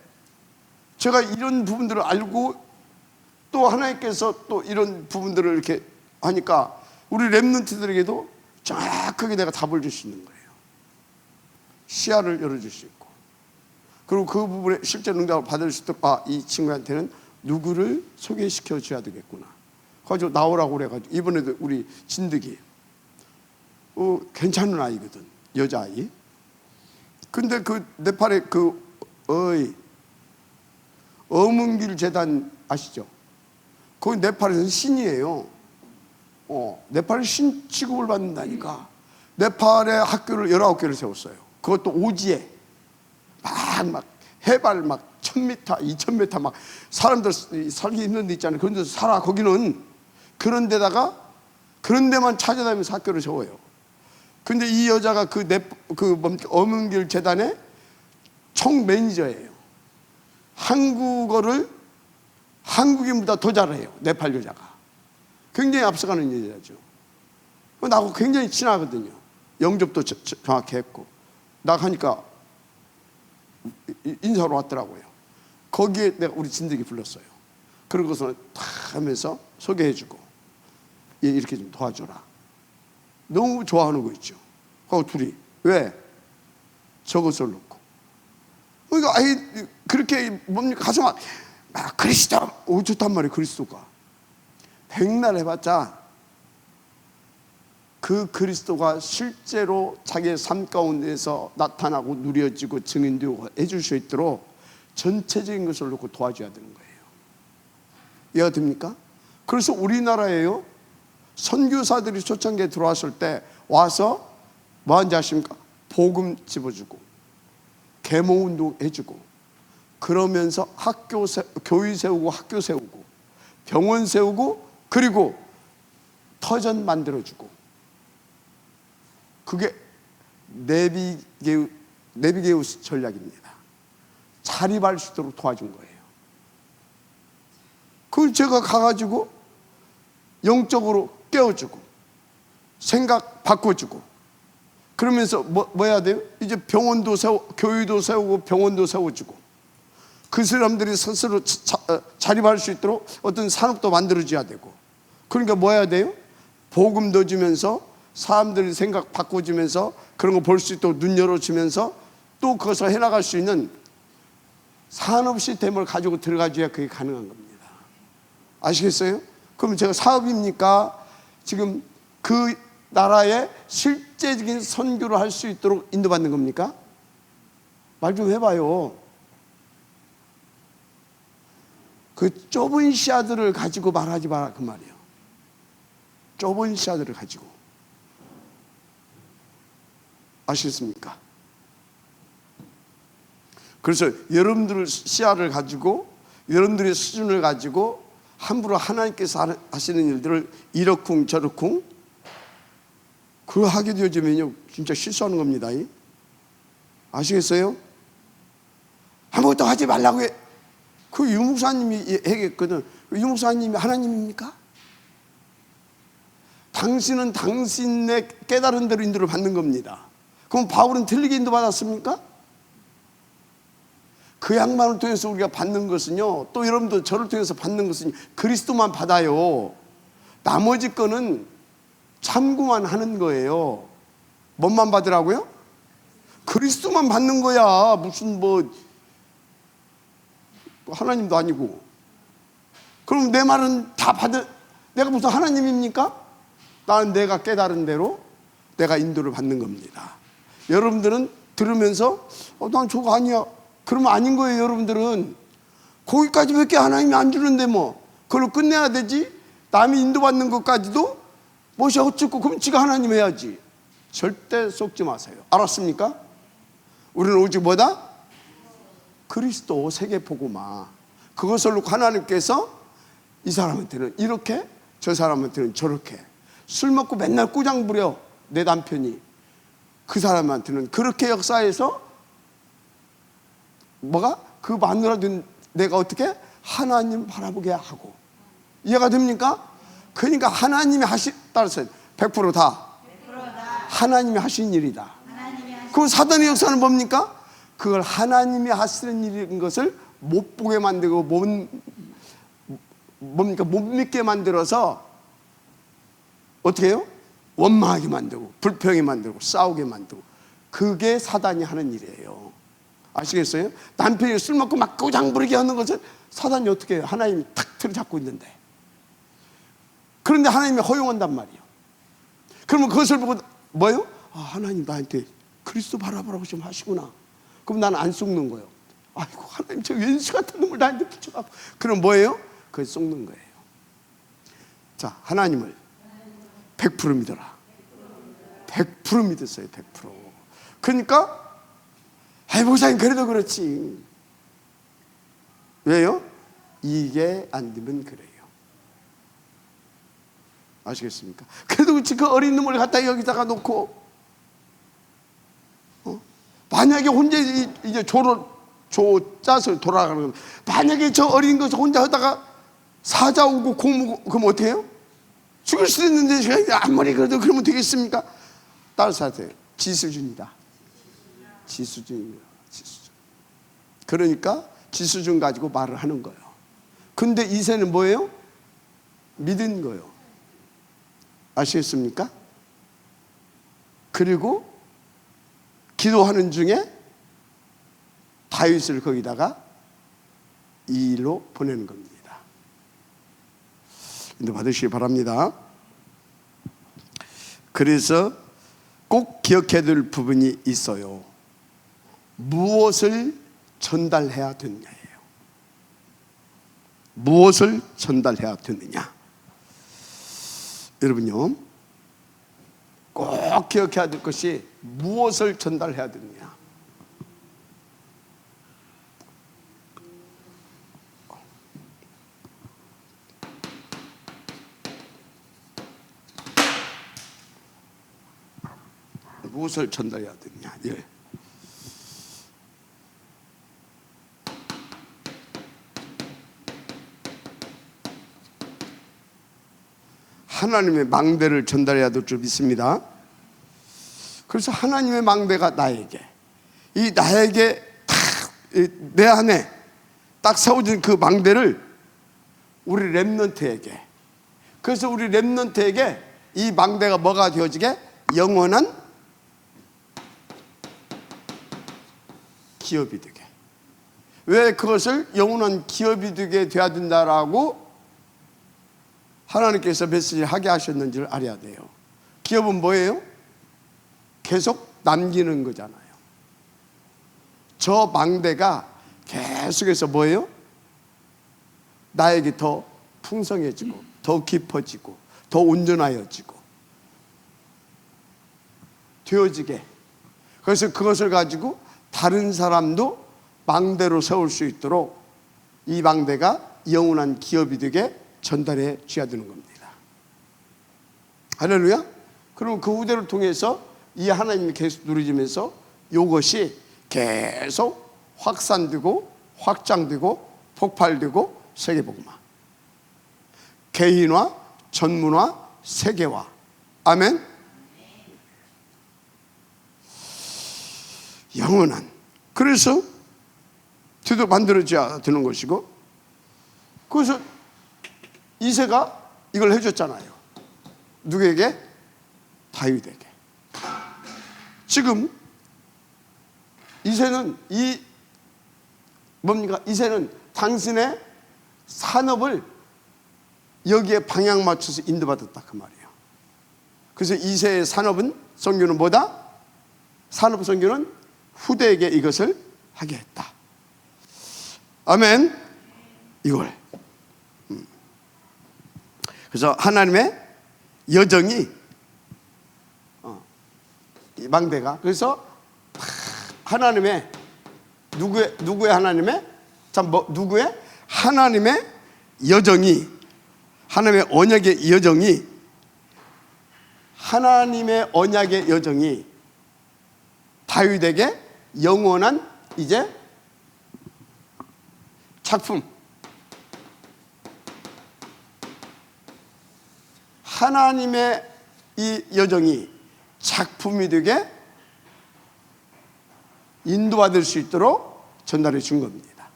제가 이런 부분들을 알고 또 하나님께서 또 이런 부분들을 이렇게 하니까 우리 렘넌트들에게도 정확하게 내가 답을 줄 수 있는 거예요. 시야를 열어줄 수 있고, 그리고 그 부분에 실제 응답을 받을 수 있도록 이 친구한테는 누구를 소개시켜 줘야 되겠구나. 그래가지고 나오라고 그래가지고 이번에도 우리 진득이 괜찮은 아이거든, 여자아이. 근데 그 네팔의 어문길 재단 아시죠? 거기 네팔에서는 신이에요. 네팔이 신 취급을 받는다니까. 네팔의 학교를 19개를 세웠어요. 그것도 오지에 막 해발 막 1000m, 2000m 막 사람들 살기 힘든 데 있잖아요. 그런 데서 살아. 거기는 그런 데다가 그런 데만 찾아다니면서 학교를 세워요. 근데 이 여자가 어문길 재단의 총 매니저예요. 한국어를 한국인보다 더 잘해요. 네팔 여자가. 굉장히 앞서가는 여자죠. 나하고 굉장히 친하거든요. 영접도 정확히 했고. 나 가니까 인사로 왔더라고요. 거기에 내가 우리 진득이 불렀어요. 그러고서 다 하면서 소개해주고, 얘 이렇게 좀 도와줘라. 너무 좋아하는 거 있죠. 그리고 둘이 왜? 저것을 놓고. 그러니까 그렇게 뭡니까? 가서 막 그리스도 좋단 말이에요. 그리스도가 백날 해봤자 그 그리스도가 실제로 자기의 삶 가운데서 나타나고 누려지고 증인되고 해줄 수 있도록 전체적인 것을 놓고 도와줘야 되는 거예요. 이해가 됩니까? 그래서 우리나라에요, 선교사들이 초창기에 들어왔을 때 와서 뭐 하는지 아십니까? 복음 집어주고 계몽운동 해주고, 그러면서 교회 세우고 학교 세우고 병원 세우고, 그리고 터전 만들어주고. 그게 네비게우스 전략입니다. 자립할 수 있도록 도와준 거예요. 그걸 제가 가가지고 영적으로 깨워주고 생각 바꿔주고, 그러면서 뭐 해야 돼요? 이제 병원도 교회도 세우고 병원도 세워주고, 그 사람들이 스스로 자립할 수 있도록 어떤 산업도 만들어줘야 되고. 그러니까 뭐 해야 돼요? 복음도 주면서 사람들이 생각 바꿔주면서 그런 거 볼 수 있도록 눈 열어주면서 또 거기서 해나갈 수 있는 산업 시스템을 가지고 들어가줘야 그게 가능한 겁니다. 아시겠어요? 그럼 제가 사업입니까? 지금 그 나라의 실제적인 선교를 할 수 있도록 인도받는 겁니까? 말 좀 해봐요. 그 좁은 시야들을 가지고 말하지 마라, 그 말이에요. 좁은 시야들을 가지고. 아시겠습니까? 그래서 여러분들 시야를 가지고, 여러분들의 수준을 가지고 함부로 하나님께서 하시는 일들을 이러쿵 저러쿵 그거 하게 되어지면요 진짜 실수하는 겁니다. 아시겠어요? 아무것도 하지 말라고 해. 그 유목사님이 얘기했거든. 유목사님이 하나님입니까? 당신은 당신의 깨달은 대로 인도를 받는 겁니다. 그럼 바울은 틀리게 인도받았습니까? 그 양반을 통해서 우리가 받는 것은요, 또 여러분도 저를 통해서 받는 것은 그리스도만 받아요. 나머지 거는 참고만 하는 거예요. 뭔만 받으라고요? 그리스도만 받는 거야. 무슨 하나님도 아니고. 그럼 내 말은 다 내가 무슨 하나님입니까? 나는 내가 깨달은 대로 내가 인도를 받는 겁니다. 여러분들은 들으면서 난 저거 아니야, 그러면 아닌 거예요. 여러분들은 거기까지밖에 하나님이 안 주는데 그걸로 끝내야 되지. 남이 인도받는 것까지도 어쩌고 그럼 지가 하나님 해야지. 절대 속지 마세요. 알았습니까? 우리는 오직 뭐다? 그리스도 세계복음화. 그것을 놓고 하나님께서 이 사람한테는 이렇게, 저 사람한테는 저렇게, 술 먹고 맨날 꾸장 부려 내 남편이, 그 사람한테는 그렇게 역사해서 뭐가? 그 마누라도 내가 어떻게? 하나님 바라보게 하고. 이해가 됩니까? 그러니까 하나님이 따라서 100% 하나님이 하신 일이다. 그럼 사단의 역사는 뭡니까? 그걸 하나님이 하시는 일인 것을 못 보게 만들고 못 믿게 만들어서 어떻게 해요? 원망하게 만들고 불평하게 만들고 싸우게 만들고. 그게 사단이 하는 일이에요. 아시겠어요? 남편이 술 먹고 막 꼬장 부리게 하는 것을 사단이 어떻게 해요? 하나님이 탁 들이잡고 있는데. 그런데 하나님이 허용한단 말이에요. 그러면 그것을 보고 뭐예요? 아, 하나님 나한테 그리스도 바라보라고 좀 하시구나. 그럼 나는 안 속는 거예요. 아이고, 하나님 저 왼수 같은 놈을 나한테 붙여갖고. 그럼 뭐예요? 그걸 속는 거예요. 자, 하나님을 100% 믿어라. 100% 믿었어요. 100%. 그러니까 목사님 그래도 그렇지. 왜요? 이게 안 되면 그래요. 아시겠습니까? 그래도 그렇지, 그 어린 놈을 갖다 여기다가 놓고 만약에 혼자 이제 짜서 돌아가는 거면, 만약에 저 어린 것을 혼자 하다가 사자 오고 곰 오고 그럼 어떻게 해요? 죽을 수도 있는데 아무리 그래도 그러면 되겠습니까? 따라서 하세요. 지수준이다. 지수준입니다. 지수준. 그러니까 지수준 가지고 말을 하는 거예요. 근데 이새는 뭐예요? 믿은 거예요. 아시겠습니까? 그리고 기도하는 중에 다윗을 거기다가 이 일로 보내는 겁니다. 인도 받으시기 바랍니다. 그래서 꼭 기억해야 될 부분이 있어요. 무엇을 전달해야 되느냐예요. 무엇을 전달해야 되느냐. 여러분요, 꼭 기억해야 될 것이 무엇을 전달해야 되느냐. 무엇을 전달해야 되느냐. 예. 하나님의 망대를 전달해야 될 줄 믿습니다. 그래서 하나님의 망대가 나에게, 나에게 내 안에 딱 세워진 그 망대를 우리 렘넌트에게, 그래서 우리 렘넌트에게 이 망대가 뭐가 되어지게? 영원한 기업이 되게. 왜 그것을 영원한 기업이 되게 돼야 된다라고 하나님께서 메시지를 하게 하셨는지를 알아야 돼요. 기업은 뭐예요? 계속 남기는 거잖아요. 저 망대가 계속해서 뭐예요? 나에게 더 풍성해지고 더 깊어지고 더 온전하여지고 되어지게. 그래서 그것을 가지고 다른 사람도 망대로 세울 수 있도록 이 망대가 영원한 기업이 되게 전달해 줘야 되는 겁니다. 할렐루야. 그럼 그 후대를 통해서 이 하나님이 계속 누려지면서 이것이 계속 확산되고 확장되고 폭발되고 세계복음화, 개인화, 전문화, 세계화. 아멘. 영원한. 그래서 뒤도 만들어져야 되는 것이고, 그래서 이새가 이걸 해줬잖아요. 누구에게? 다윗에게. 지금 이새는 이새는 당신의 산업을 여기에 방향 맞춰서 인도받았다 그 말이에요. 그래서 이새의 산업은, 선교는 뭐다? 산업 선교는 후대에게 이것을 하게 했다. 아멘. 이걸. 그래서 하나님의 여정이 이 망대가 그래서 하나님의 누구의 하나님의? 참 누구의? 하나님의 여정이, 하나님의 언약의 여정이, 하나님의 언약의 여정이 다윗에게 영원한 이제 작품, 하나님의 이 여정이 작품이 되게 인도받을 수 있도록 전달해 준 겁니다.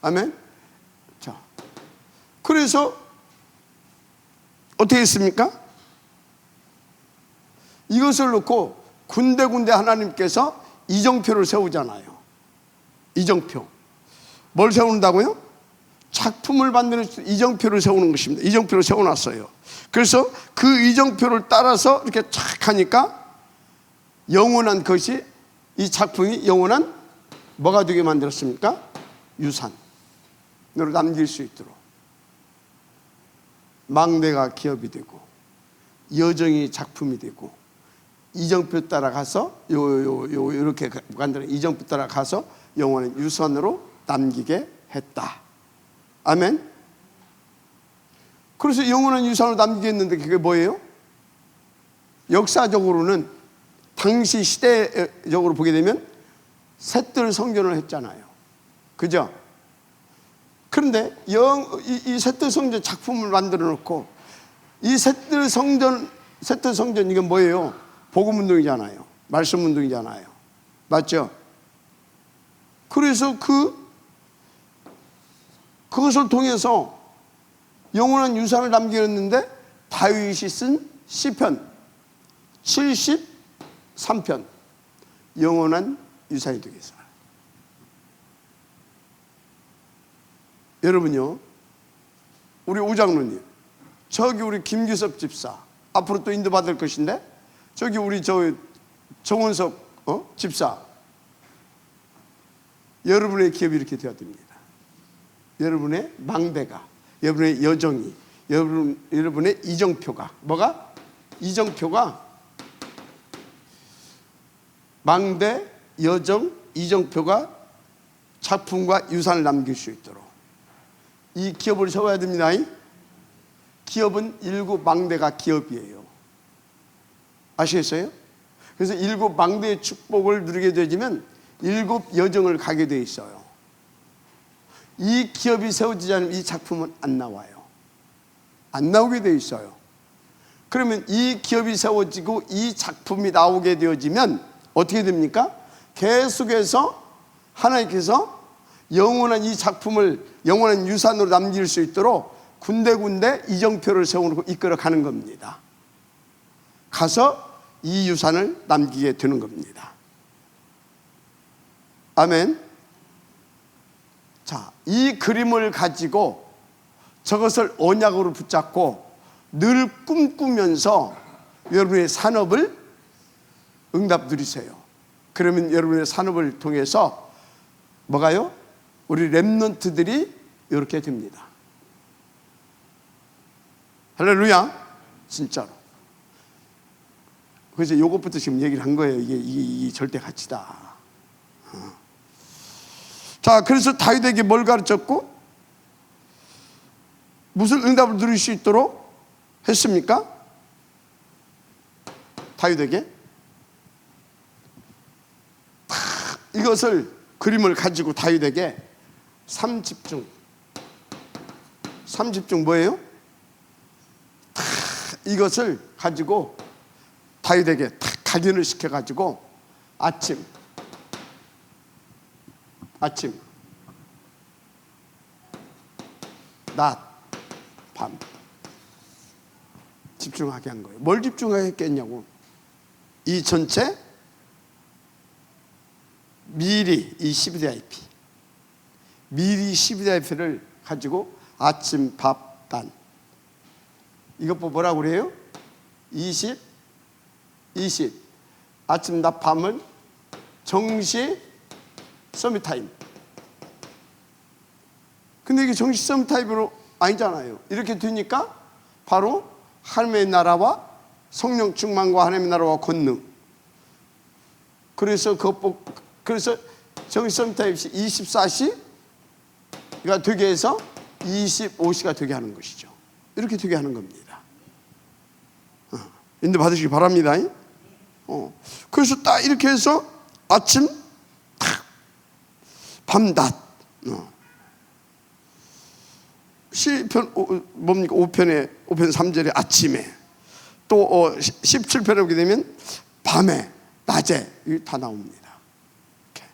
아멘. 자, 그래서 어떻게 했습니까? 이것을 놓고 군데군데 하나님께서 이정표를 세우잖아요. 이정표. 뭘 세운다고요? 작품을 만드는 이정표를 세우는 것입니다. 이정표를 세워놨어요. 그래서 그 이정표를 따라서 이렇게 착 하니까 영원한 것이, 이 작품이 영원한 뭐가 되게 만들었습니까? 유산으로 남길 수 있도록. 망대가 기업이 되고 여정이 작품이 되고 이정표 따라가서 이렇게 만드는 이정표 따라가서 영원한 유산으로 남기게 했다. 아멘. 그래서 영원한 유산으로 남기게 했는데 그게 뭐예요? 역사적으로는 당시 시대적으로 보게 되면 셋들 성전을 했잖아요. 그죠? 그런데 이 셋들 성전 작품을 만들어 놓고 이 셋들 성전 이건 뭐예요? 복음 운동이잖아요. 말씀 운동이잖아요. 맞죠? 그래서 그것을 통해서 영원한 유산을 남겼는데 다윗이 쓴 시편 73편 영원한 유산이 되겠어요. 여러분요, 우리 오장로님, 저기 우리 김규섭 집사 앞으로 또 인도받을 것인데, 저기 우리 정원석 집사, 여러분의 기업이 이렇게 되어야 됩니다. 여러분의 망대가, 여러분의 여정이, 여러분의 이정표가, 뭐가? 이정표가 망대, 여정, 이정표가 작품과 유산을 남길 수 있도록 이 기업을 세워야 됩니다. 기업은 일곱 망대가 기업이에요. 아시겠어요? 그래서 일곱 망대의 축복을 누리게 되면 일곱 여정을 가게 돼 있어요. 이 기업이 세워지지 않으면 이 작품은 안 나와요. 안 나오게 돼 있어요. 그러면 이 기업이 세워지고 이 작품이 나오게 되어지면 어떻게 됩니까? 계속해서 하나님께서 영원한 이 작품을 영원한 유산으로 남길 수 있도록 군데군데 이정표를 세우고 이끌어 가는 겁니다. 가서 이 유산을 남기게 되는 겁니다. 아멘. 자, 이 그림을 가지고 저것을 언약으로 붙잡고 늘 꿈꾸면서 여러분의 산업을 응답 누리세요. 그러면 여러분의 산업을 통해서 뭐가요? 우리 렘넌트들이 이렇게 됩니다. 할렐루야. 진짜로. 그래서 이것부터 지금 얘기를 한 거예요. 이게 절대 가치다. 자, 그래서 다윗에게 뭘 가르쳤고 무슨 응답을 누릴 수 있도록 했습니까? 다윗에게 이것을 그림을 가지고 다윗에게 3집중 뭐예요? 이것을 가지고 다윗에게 탁 각인을 시켜가지고 아침, 낮, 밤 집중하게 한 거예요. 뭘 집중하게 했겠냐고. 이 전체 미리 이 12DIP 미리 12DIP를 가지고 아침, 밥, 단 이것 뭐라고 그래요? 20 아침, 낮, 밤은 정시 서밋타임. 근데 이게 정시 서밋타임으로 아니잖아요. 이렇게 되니까 바로 하나님의 나라와 성령 충만과 하나님의 나라와 권능, 그래서 정신센터입시 24시가 되게 해서 25시가 되게 하는 것이죠. 이렇게 되게 하는 겁니다. 인도 받으시기 바랍니다. 그래서 딱 이렇게 해서 아침 밤낮 시편 뭡니까? 5편 3절에 아침에 또 17편에 오게 되면 밤에 낮에 이게 다 나옵니다. 이렇게.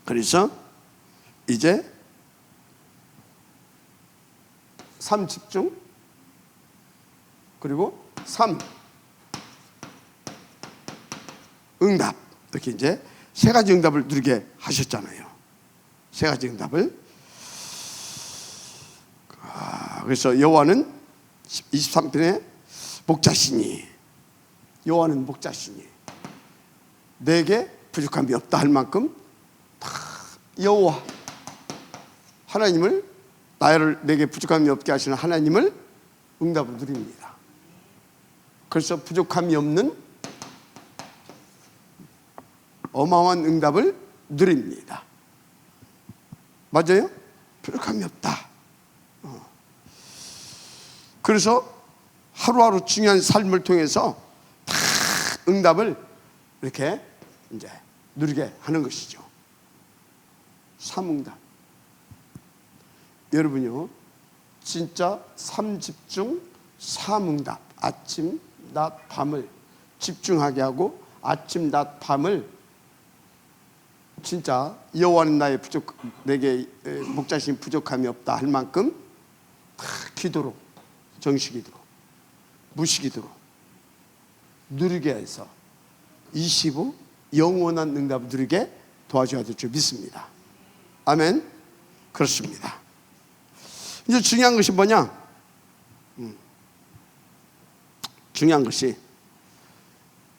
그래서 이제 3 집중 그리고 3 응답 이렇게 이제 세 가지 응답을 누리게 하셨잖아요. 세 가지 응답을. 그래서 여호와는 23편에 목자시니 여호와는 목자시니 내게 부족함이 없다 할 만큼 다 여호와 하나님을 내게 부족함이 없게 하시는 하나님을 응답을 누립니다. 그래서 부족함이 없는 어마어마한 응답을 누립니다. 맞아요? 부족함이 없다. 그래서 하루하루 중요한 삶을 통해서 다 응답을 이렇게 이제 누리게 하는 것이죠. 삼응답. 여러분요, 진짜 삼집중 삼응답. 아침, 낮, 밤을 집중하게 하고 아침, 낮, 밤을 진짜 여호와는 내게 목자신 부족함이 없다 할 만큼 다 기도로, 정식기도로, 무식기도로 누리게 해서 25 영원한 응답을 누리게 도와줘야 될 줄 믿습니다. 아멘. 그렇습니다. 이제 중요한 것이 뭐냐? 중요한 것이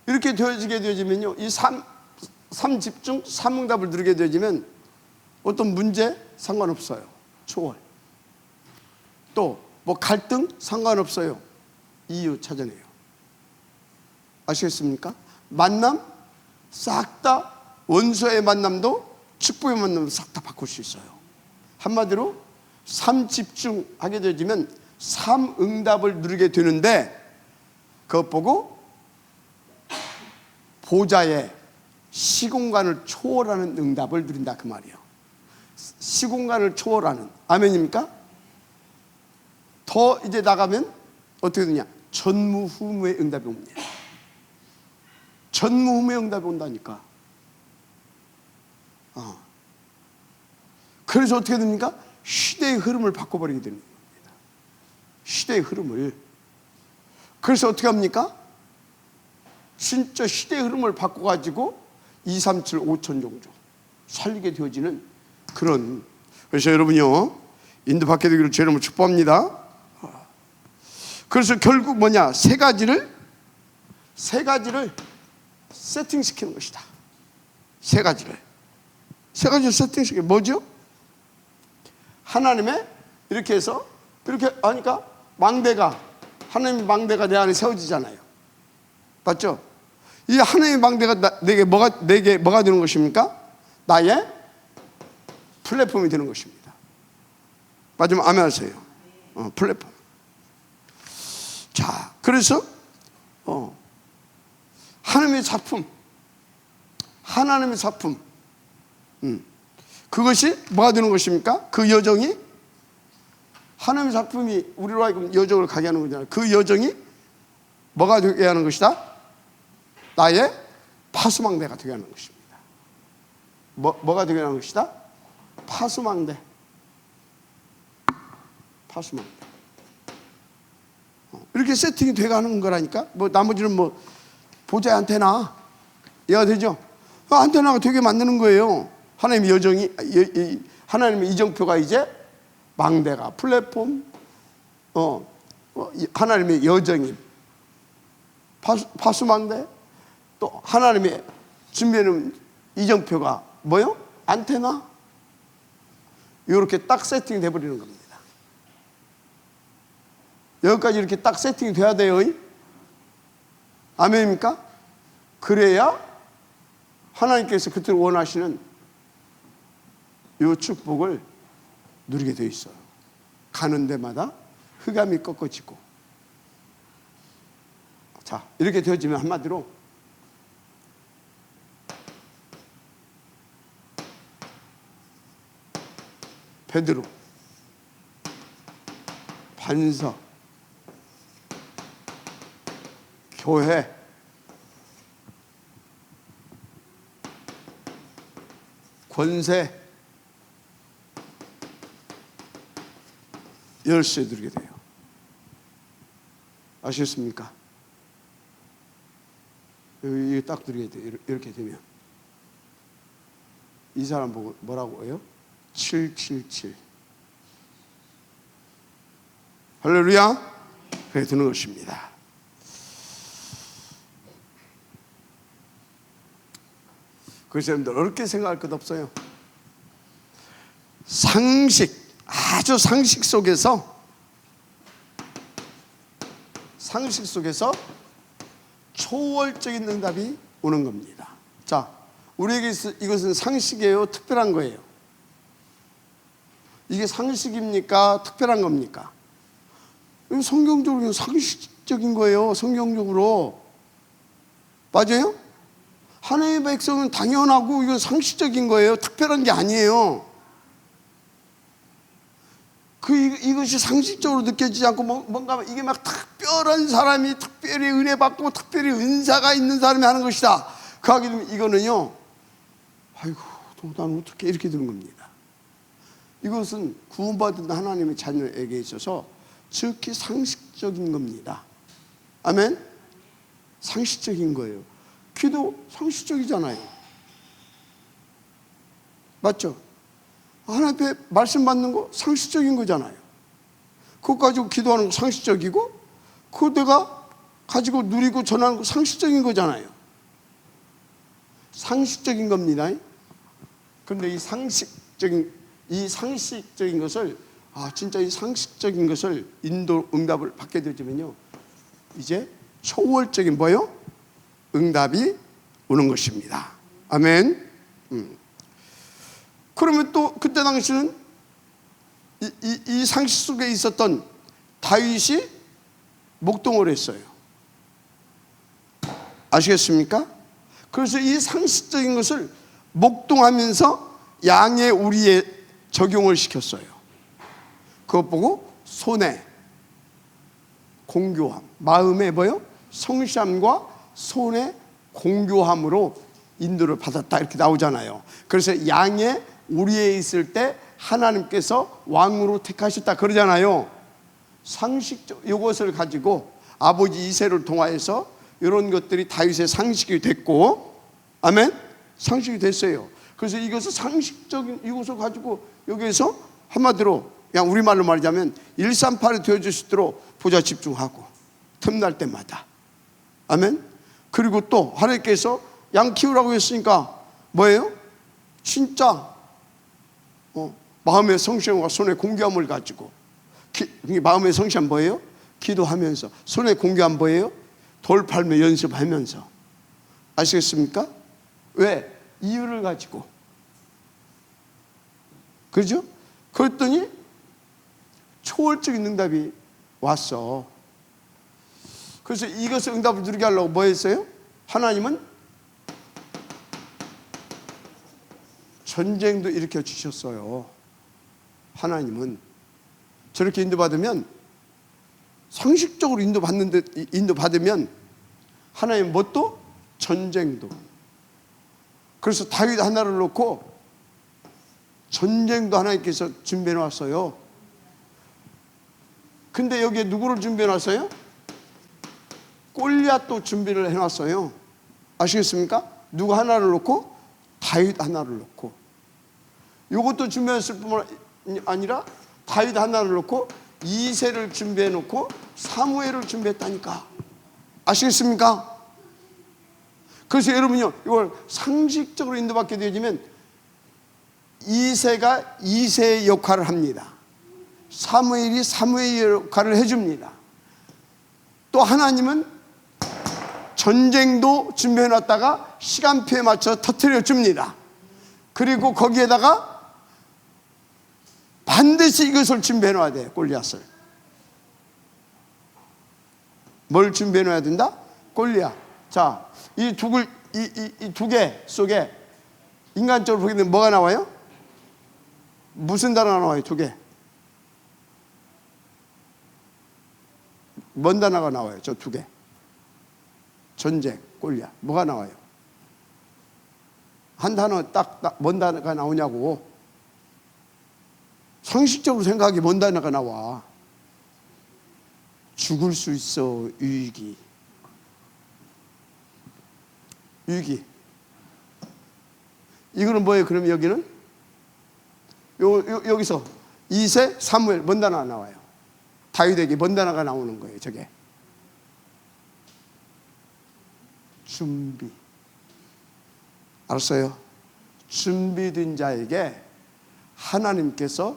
이렇게 되어지면요, 이 삼집중 삼응답을 누리게 되어지면 어떤 문제 상관없어요. 초월. 또 뭐 갈등 상관없어요. 이유 찾아내요. 아시겠습니까? 만남 싹 다 원수의 만남도 축복의 만남도 싹 다 바꿀 수 있어요. 한마디로 삼집중하게 되어지면 삼응답을 누리게 되는데 그것 보고 보좌의 시공간을 초월하는 응답을 누린다 그 말이에요. 시공간을 초월하는. 아멘입니까? 더 이제 나가면 어떻게 되냐? 전무후무의 응답이 옵니다. 전무후무의 응답이 온다니까. 그래서 어떻게 됩니까? 시대의 흐름을 바꿔버리게 되는 겁니다. 시대의 흐름을. 그래서 어떻게 합니까? 진짜 시대의 흐름을 바꿔가지고 2, 3, 7, 5천 종족 살리게 되어지는 그런. 그래서 여러분요, 인도 받게 되기를 제 이름으로 축복합니다. 그래서 결국 뭐냐? 세 가지를 세팅시키는 것이다. 세 가지를 세팅시키는 뭐죠? 하나님의 이렇게 해서 이렇게 하니까 하나님의 망대가 내 안에 세워지잖아요. 맞죠? 이 하나님의 망대가 내게 뭐가 되는 것입니까? 나의 플랫폼이 되는 것입니다. 맞으면 아멘 하세요. 플랫폼. 자, 그래서 하나님의 작품 그것이 뭐가 되는 것입니까? 그 여정이 하나님의 작품이 우리로 하여금 여정을 가게 하는 거잖아요. 그 여정이 뭐가 되게 하는 것이다? 나의 파수망대가 되게 하는 것입니다. 뭐가 되게 하는 것이다? 파수망대. 이렇게 세팅이 돼가는 거라니까. 뭐 나머지는 뭐 보좌 안테나 이해가 되죠? 안테나가 되게 만드는 거예요. 하나님의 여정이 하나님의 이정표가 이제 망대가 플랫폼, 하나님의 여정이 파수망대, 또 하나님의 준비해놓은 이정표가 뭐요? 안테나. 이렇게 딱 세팅이 돼버리는 겁니다. 여기까지 이렇게 딱 세팅이 돼야 돼요. 아멘입니까? 그래야 하나님께서 그토록 원하시는 이 축복을 누리게 돼 있어요. 가는 데마다 흑암이 꺾어지고. 자, 이렇게 되어지면 한마디로 베드로, 반석, 교회, 권세, 열쇠 드리게 돼요. 아시겠습니까? 이게 딱 드리게 돼요. 이렇게 되면 이 사람 보고 뭐라고 해요? 777. 할렐루야. 그래 되는 것입니다. 그래서 여러분들 어렵게 생각할 것 없어요. 상식, 아주 상식 속에서 초월적인 응답이 오는 겁니다. 자, 우리에게 이것은 상식이에요? 특별한 거예요? 이게 상식입니까? 특별한 겁니까? 성경적으로 상식적인 거예요. 성경적으로. 맞아요? 하나님의 백성은 당연하고 이건 상식적인 거예요. 특별한 게 아니에요. 이것이 상식적으로 느껴지지 않고 뭔가 이게 막 특별한 사람이 특별히 은혜 받고 특별히 은사가 있는 사람이 하는 것이다. 그 하게 되면 이거는요, 아이고, 난 어떻게 이렇게 되는 겁니다. 이것은 구원받은 하나님의 자녀에게 있어서 즉히 상식적인 겁니다. 아멘? 상식적인 거예요. 기도 상식적이잖아요. 맞죠? 하나님 앞에 말씀 받는 거 상식적인 거잖아요. 그거 가지고 기도하는 거 상식적이고, 그거 내가 가지고 누리고 전하는 거 상식적인 거잖아요. 상식적인 겁니다. 그런데 이 상식적인 것을, 진짜 이 상식적인 것을 응답을 받게 되면요, 이제 초월적인 뭐요? 응답이 오는 것입니다. 아멘. 그러면 또 그때 당시는 이 상식 속에 있었던 다윗이 목동을 했어요. 아시겠습니까? 그래서 이 상식적인 것을 목동하면서 양의 우리에 적용을 시켰어요. 그것 보고 손에 공교함, 마음에 뭐요? 성실함과 손에 공교함으로 인도를 받았다, 이렇게 나오잖아요. 그래서 양의 우리에 있을 때 하나님께서 왕으로 택하셨다 그러잖아요. 상식적 이것을 가지고 아버지 이새를 통하여서 이런 것들이 다윗의 상식이 됐고, 아멘? 상식이 됐어요. 그래서 이것을 상식적인 이것을 가지고 여기에서 한마디로 그냥 우리말로 말하자면 138이 되어줄 수 있도록 보좌 집중하고 틈날 때마다, 아멘? 그리고 또 하나님께서 양 키우라고 했으니까 뭐예요? 진짜 마음의 성실함과 손의 공교함을 가지고, 마음의 성실함 뭐예요? 기도하면서. 손의 공교함 뭐예요? 돌 팔며 연습하면서. 아시겠습니까? 왜? 이유를 가지고. 그렇죠? 그랬더니 초월적인 응답이 왔어. 그래서 이것을 응답을 누리게 하려고 뭐 했어요? 하나님은 전쟁도 일으켜 주셨어요. 하나님은 저렇게 인도받으면, 상식적으로 인도받으면 하나님 뭣도? 전쟁도. 그래서 다윗 하나를 놓고 전쟁도 하나님께서 준비해 놨어요. 근데 여기에 누구를 준비해 놨어요? 골리앗도 준비를 해놨어요. 아시겠습니까? 누구 하나를 놓고? 다윗 하나를 놓고. 이것도 준비했을 뿐만 아니라 다윗 하나를 놓고 이새를 준비해 놓고 사무엘을 준비했다니까. 아시겠습니까? 그래서 여러분요, 이걸 상식적으로 인도받게 되어지면 이새가 이새의 역할을 합니다. 사무엘이 사무엘의 역할을 해줍니다. 또 하나님은 전쟁도 준비해 놨다가 시간표에 맞춰 터뜨려 줍니다. 그리고 거기에다가 반드시 이것을 준비해 놔야 돼요. 골리앗을. 뭘 준비해 놔야 된다? 골리앗. 자, 이 두 개 속에 인간적으로 보게 되면 뭐가 나와요? 무슨 단어가 나와요? 두 개. 뭔 단어가 나와요? 저 두 개. 전쟁, 골리앗. 뭐가 나와요? 한 단어 딱 뭔 단어가 나오냐고. 상식적으로 생각하기 뭔 단어가 나와? 죽을 수 있어. 유익이. 이거는 뭐예요? 그럼 여기는 여기서 이세 사무엘 뭔 단어가 나와요? 다윗에게 뭔 단어가 나오는 거예요? 저게 준비. 알았어요? 준비된 자에게 하나님께서,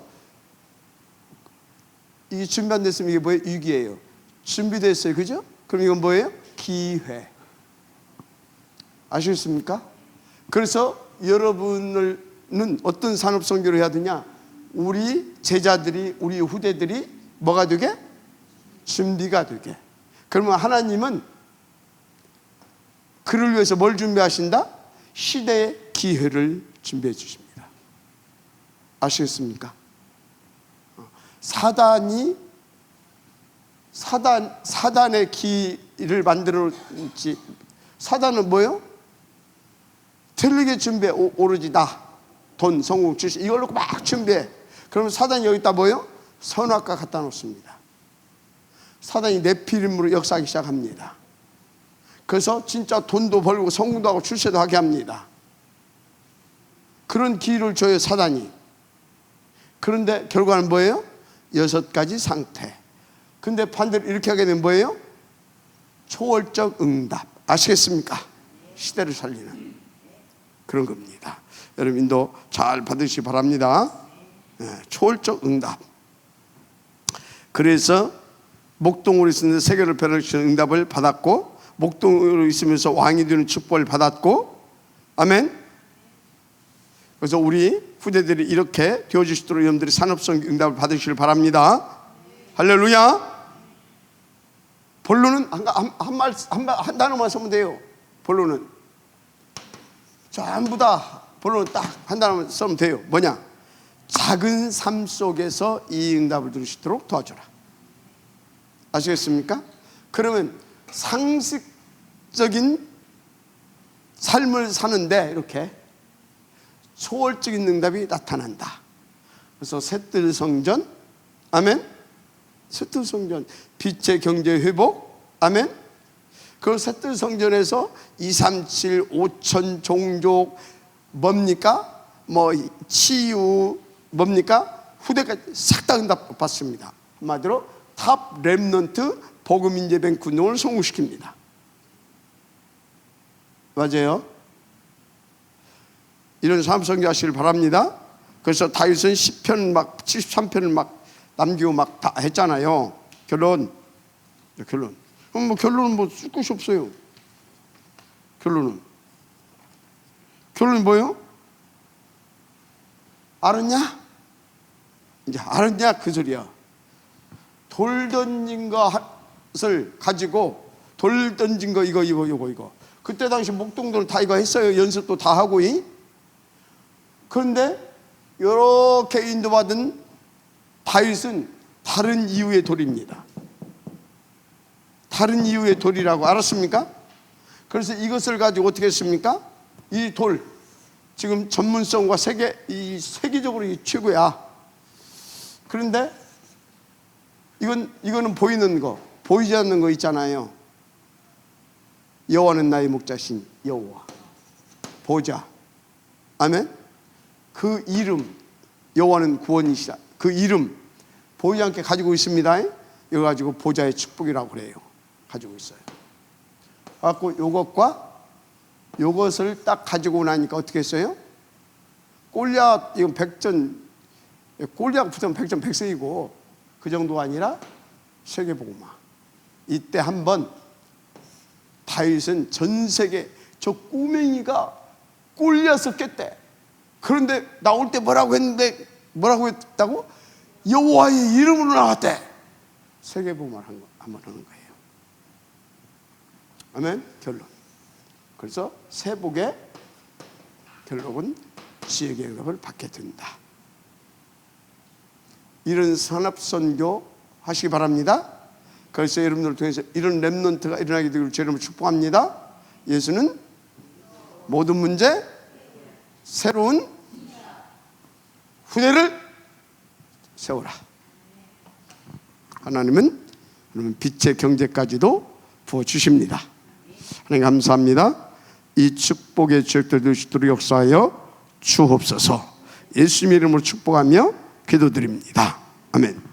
이게 준비 안 됐으면 이게 뭐예요? 위기예요. 준비됐어요. 그죠? 그럼 이건 뭐예요? 기회. 아시겠습니까? 그래서 여러분은 어떤 산업선교를 해야 되냐? 우리 제자들이, 우리 후대들이 뭐가 되게? 준비가 되게. 그러면 하나님은 그를 위해서 뭘 준비하신다? 시대의 기회를 준비해 주십니다. 아시겠습니까? 사단의 길을 만들었지. 사단은 뭐예요? 틀리게 준비해. 오로지 나, 돈, 성공, 지식 이걸로 막 준비해. 그러면 사단이 여기다 뭐예요? 선악과 갖다 놓습니다. 사단이 네피림으로 역사하기 시작합니다. 그래서 진짜 돈도 벌고 성공도 하고 출세도 하게 합니다. 그런 기회를 줘요, 사단이. 그런데 결과는 뭐예요? 6가지 상태. 근데 반대로 이렇게 하게 되면 뭐예요? 초월적 응답. 아시겠습니까? 시대를 살리는 그런 겁니다. 여러분 인도 잘 받으시기 바랍니다. 초월적 응답. 그래서 목동으로 있으면서 세계를 변화시키는 응답을 받았고, 목동으로 있으면서 왕이 되는 축복을 받았고, 아멘. 그래서 우리 후대들이 이렇게 되어질 수 있도록 여러분들이 산업성 응답을 받으시길 바랍니다. 할렐루야. 본론은 한 단어만 쓰면 돼요. 본론은 전부 다 본론은 딱 한 단어만 쓰면 돼요. 뭐냐? 작은 삶 속에서 이 응답을 들을 수 있도록 도와줘라. 아시겠습니까? 그러면 상식적인 삶을 사는데 이렇게 초월적인 응답이 나타난다. 그래서 셋들성전, 아멘. 셋들성전, 빛의 경제 회복, 아멘. 그 셋들성전에서 237, 5천 종족 뭡니까? 뭐 치유 뭡니까? 후대까지 싹 다 응답 받습니다. 한마디로 탑 렘넌트 복음 인재 뱅크 운동을 성공시킵니다. 맞아요? 이런 삶 성교하시길 바랍니다. 그래서 다윗은 10편 막 73편을 막 남기고 막 다 했잖아요. 결론. 그럼 뭐 결론은 뭐 쓸 것이 없어요. 결론은 뭐예요? 알았냐? 이제 알았냐 그 소리야. 돌 던진 것을 가지고, 돌 던진 거 이거 그때 당시 목동들 다 이거 했어요. 연습도 다 하고. 그런데 이렇게 인도받은 다윗은 다른 이유의 돌입니다. 다른 이유의 돌이라고. 알았습니까? 그래서 이것을 가지고 어떻게 했습니까? 이 돌 지금 전문성과 세계적으로 최고야. 그런데 이거는 보이는 거, 보이지 않는 거 있잖아요. 여호와는 나의 목자신 여호와, 보좌, 아멘. 그 이름, 여호와는 구원이시다. 그 이름 보이지 않게 가지고 있습니다. 이거 가지고 보좌의 축복이라고 그래요. 가지고 있어요. 갖고 요것과 요것을 딱 가지고 나니까 어떻게 했어요? 골리앗 이건 골리앗 붙으면 백전백승이고 그 정도가 아니라 세계복음화. 이때 한번 다윗은 전 세계 저 꼬맹이가 골리앗을 깼대. 그런데 나올 때 뭐라고 했다고? 여호와의 이름으로 나왔대. 세계복음을 한번 하는 거예요. 아멘. 결론. 그래서 세복의 결론은 지혜의 응답을 받게 된다. 이런 산업선교 하시기 바랍니다. 그래서 여러분들을 통해서 이런 렘넌트가 일어나게 되기를 주님을 축복합니다. 예수는 모든 문제 새로운 후대를 세워라. 하나님은 빛의 경제까지도 부어주십니다. 하나님 감사합니다. 이 축복의 지역들 되시도록 역사하여 주옵소서. 예수님 이름으로 축복하며 기도드립니다. 아멘.